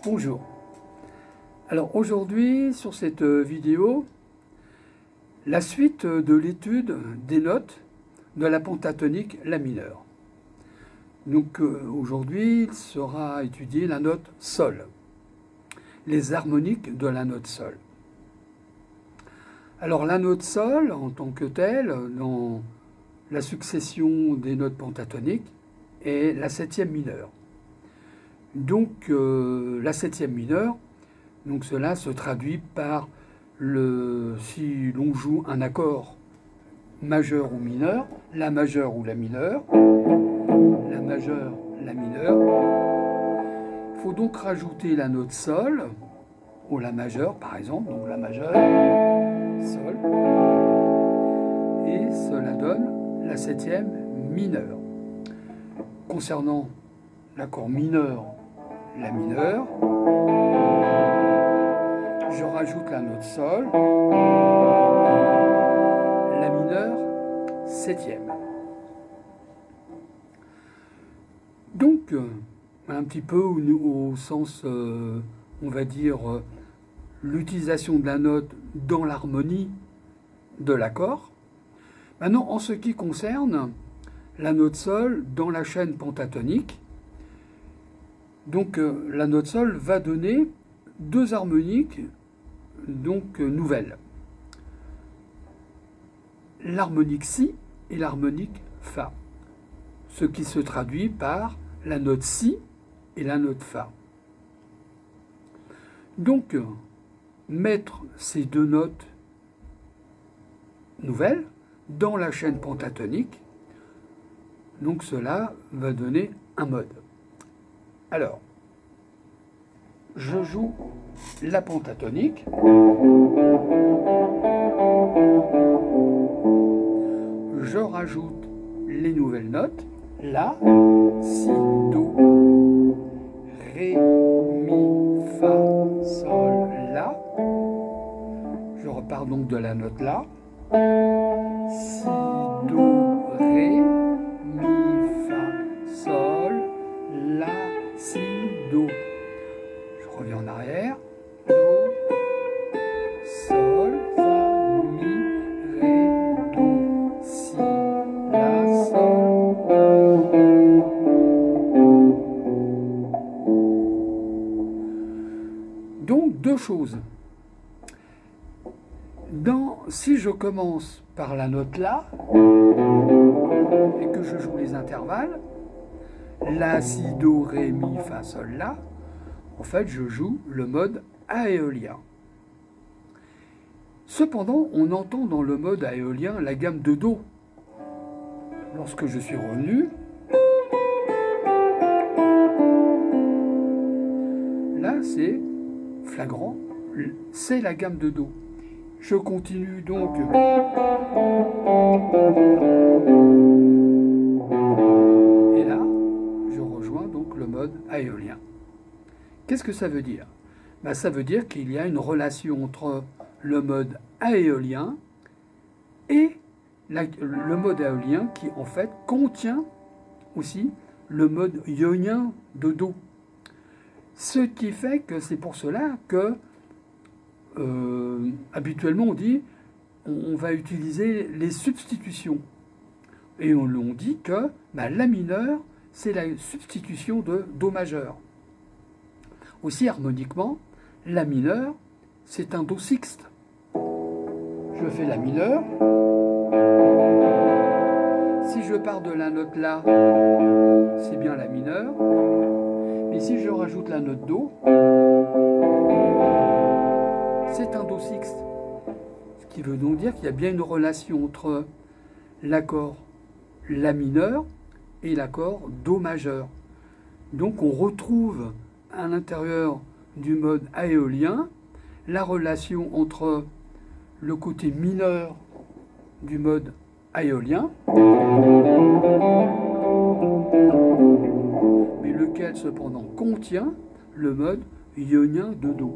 Bonjour. Alors aujourd'hui, sur cette vidéo, la suite de l'étude des notes de la pentatonique La mineure. Donc aujourd'hui, il sera étudié la note Sol, les harmoniques de la note Sol. Alors la note Sol, en tant que telle, dans la succession des notes pentatoniques, est la septième mineure. Donc la septième mineure, donc cela se traduit par si l'on joue un accord majeur ou mineur, la majeure ou la mineure, la majeure, la mineure. Il faut donc rajouter la note Sol, ou la majeure par exemple, donc la majeure, Sol, et cela donne la septième mineure. Concernant l'accord mineur, la mineure, je rajoute la note Sol, la mineure, septième. Donc, un petit peu au sens, on va dire, l'utilisation de la note dans l'harmonie de l'accord. Maintenant, en ce qui concerne la note Sol dans la chaîne pentatonique, donc la note Sol va donner deux harmoniques donc nouvelles. L'harmonique Si et l'harmonique Fa, ce qui se traduit par la note Si et la note Fa. Donc, mettre ces deux notes nouvelles dans la chaîne pentatonique, donc cela va donner un mode. Alors, je joue la pentatonique. Je rajoute les nouvelles notes. La, Si, Do, Ré, Mi, Fa, Sol, La. Je repars donc de la note La. Si, Do, Ré, Mi, Fa, Sol, La, Si, Do. Je reviens en arrière. Do, Sol, Fa, Mi, Ré, Do, Si, La, Sol. Donc deux choses. Si je commence par la note La et que je joue les intervalles, La, Si, Do, Ré, Mi, Fa, Sol, La, en fait je joue le mode aéolien. Cependant, on entend dans le mode aéolien la gamme de Do. Lorsque je suis revenu, là c'est flagrant, c'est la gamme de Do. Je continue donc et là, je rejoins donc le mode aéolien. Qu'est-ce que ça veut dire? Ben, ça veut dire qu'il y a une relation entre le mode aéolien et le mode aéolien qui en fait contient aussi le mode ionien de Do. Ce qui fait que c'est pour cela que habituellement on dit on va utiliser les substitutions. Et on dit que La mineure, c'est la substitution de Do majeur. Aussi harmoniquement, La mineure, c'est un Do sixte. Je fais La mineure. Si je pars de la note La, c'est bien La mineure. Mais si je rajoute la note Do, c'est un Do sixte. Ce qui veut donc dire qu'il y a bien une relation entre l'accord La mineure et l'accord Do majeur. Donc on retrouve à l'intérieur du mode aéolien la relation entre le côté mineur du mode aéolien, mais lequel cependant contient le mode ionien de Do.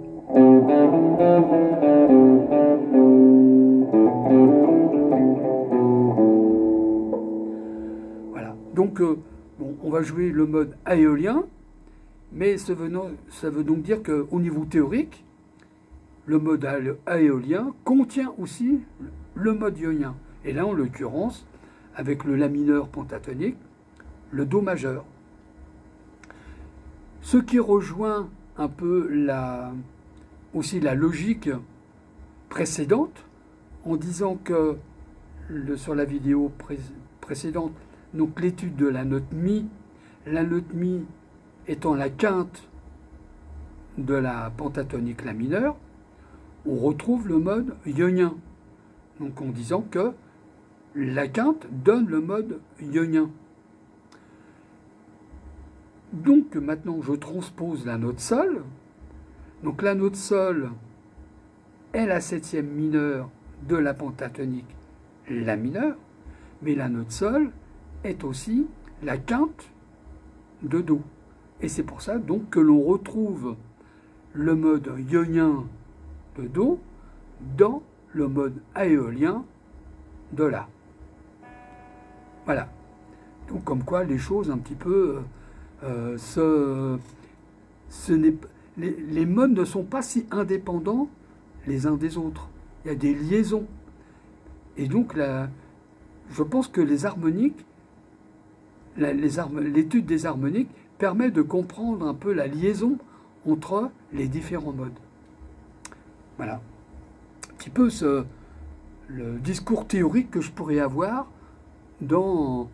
Voilà, donc on va jouer le mode aéolien, Mais ça veut donc dire qu'au niveau théorique, le mode aéolien contient aussi le mode ionien. Et là, en l'occurrence, avec le La mineur pentatonique, le Do majeur. Ce qui rejoint un peu aussi la logique précédente, en disant que sur la vidéo précédente, donc l'étude de la note Mi étant la quinte de la pentatonique La mineur, on retrouve le mode ionien. Donc en disant que la quinte donne le mode ionien. Donc maintenant je transpose la note Sol. Donc la note Sol est la septième mineure de la pentatonique La mineur, mais la note Sol est aussi la quinte de Do. Et c'est pour ça donc que l'on retrouve le mode ionien de Do dans le mode aéolien de La. Voilà. Donc comme quoi les choses un petit peu... les modes ne sont pas si indépendants les uns des autres. Il y a des liaisons. Et donc je pense que les harmoniques, l'étude des harmoniques permet de comprendre un peu la liaison entre les différents modes. Voilà. Un petit peu le discours théorique que je pourrais avoir dans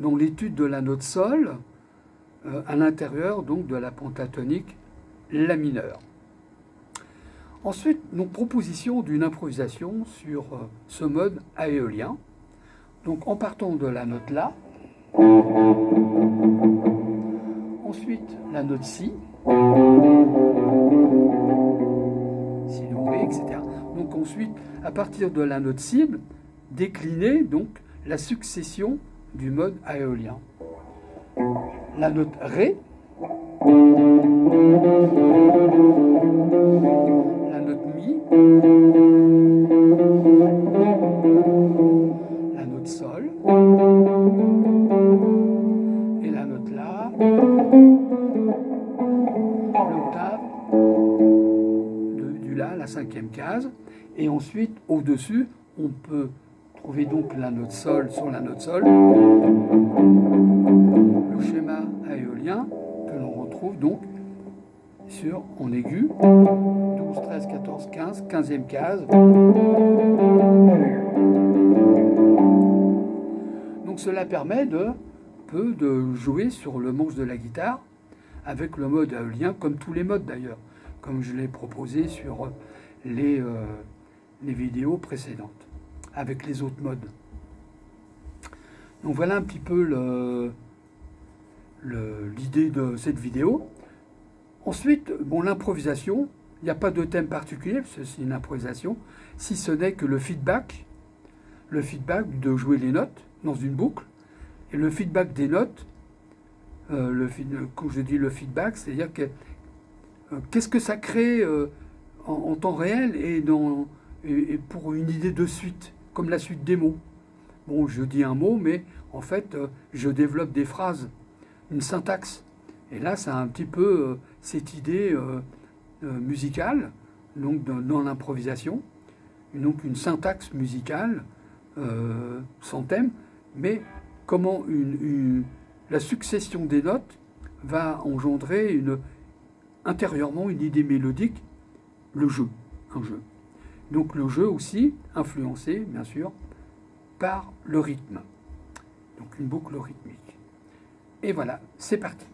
l'étude de la note Sol à l'intérieur donc de la pentatonique La mineur. Ensuite, donc proposition d'une improvisation sur ce mode aéolien. Donc en partant de la note La, ensuite la note Si, Si do ré, etc. Donc ensuite, à partir de la note Si, décliner donc la succession du mode aéolien. La note Ré, la note Mi, la note Sol, et la note La, l'octave du La, la cinquième case, et ensuite au-dessus, on peut trouver donc la note Sol sur la note Sol, le schéma aéolien que l'on retrouve donc en aigu, 12, 13, 14, 15, 15e case. Donc cela permet de jouer sur le manche de la guitare avec le mode aéolien, comme tous les modes d'ailleurs, comme je l'ai proposé sur les vidéos précédentes, avec les autres modes. Donc voilà un petit peu l'idée de cette vidéo. Ensuite, bon, l'improvisation, il n'y a pas de thème particulier, parce que c'est une improvisation, si ce n'est que le feedback de jouer les notes dans une boucle, et le feedback des notes, quand je dis le feedback, c'est-à-dire que qu'est-ce que ça crée en temps réel et pour une idée de suite, comme la suite des mots. Bon, je dis un mot, mais en fait, je développe des phrases, une syntaxe. Et là, c'est un petit peu cette idée musicale, donc dans l'improvisation, donc une syntaxe musicale sans thème, mais comment la succession des notes va engendrer intérieurement une idée mélodique, un jeu. Donc le jeu aussi influencé, bien sûr, par le rythme. Donc une boucle rythmique. Et voilà, c'est parti.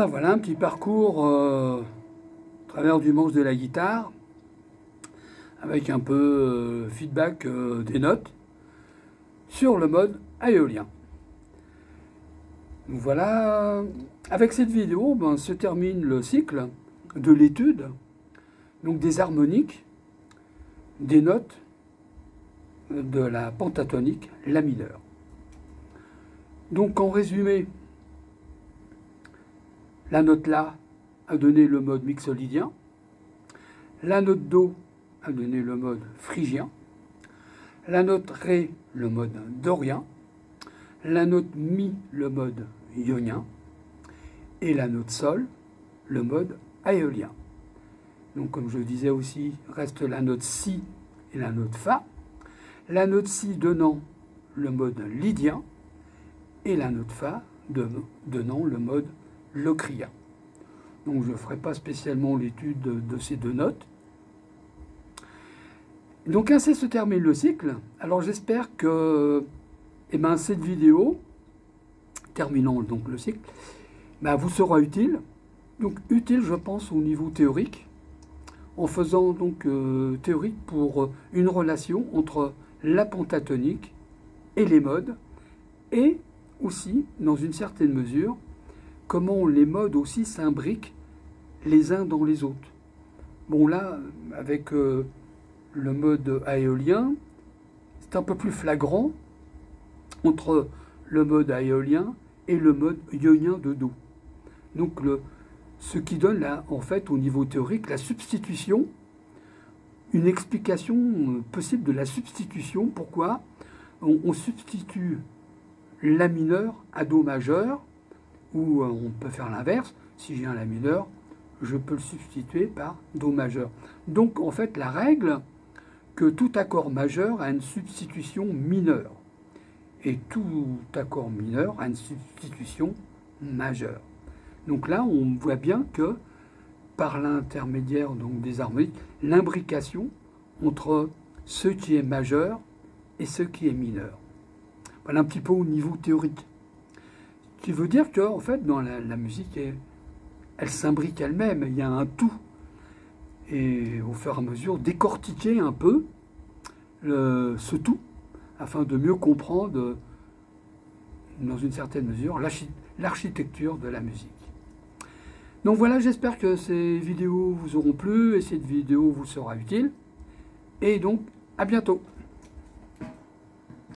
ben voilà un petit parcours à travers du manche de la guitare, avec un peu feedback des notes sur le mode éolien. Donc voilà, avec cette vidéo, ben, se termine le cycle de l'étude donc des harmoniques, des notes de la pentatonique La mineure. Donc en résumé, la note La a donné le mode mixolydien, la note Do a donné le mode phrygien, la note Ré le mode dorien, la note Mi le mode ionien et la note Sol le mode éolien. Donc comme je disais aussi, reste la note Si et la note Fa, la note Si donnant le mode lydien et la note Fa donnant le mode locrien. Donc je ne ferai pas spécialement l'étude de ces deux notes. Donc ainsi se termine le cycle. Alors j'espère que cette vidéo, terminant donc le cycle, vous sera utile. Donc utile je pense au niveau théorique, en faisant donc théorique pour une relation entre la pentatonique et les modes, et aussi, dans une certaine mesure, comment les modes aussi s'imbriquent les uns dans les autres. Bon là, avec le mode éolien, c'est un peu plus flagrant entre le mode éolien et le mode ionien de Do. Donc ce qui donne là, en fait, au niveau théorique, la substitution, une explication possible de la substitution. Pourquoi on substitue La mineur à Do majeur, ou on peut faire l'inverse. Si j'ai un La mineur, je peux le substituer par Do majeur. Donc en fait la règle que tout accord majeur a une substitution mineure et tout accord mineur a une substitution majeure. Donc là on voit bien que par l'intermédiaire donc des harmoniques, l'imbrication entre ce qui est majeur et ce qui est mineur. Voilà un petit peu au niveau théorique. Ce qui veut dire que, en fait, dans la musique, elle s'imbrique elle-même, il y a un tout. Et au fur et à mesure, décortiquer un peu ce tout, afin de mieux comprendre, dans une certaine mesure, l'architecture de la musique. Donc voilà, j'espère que ces vidéos vous auront plu et cette vidéo vous sera utile. Et donc, à bientôt.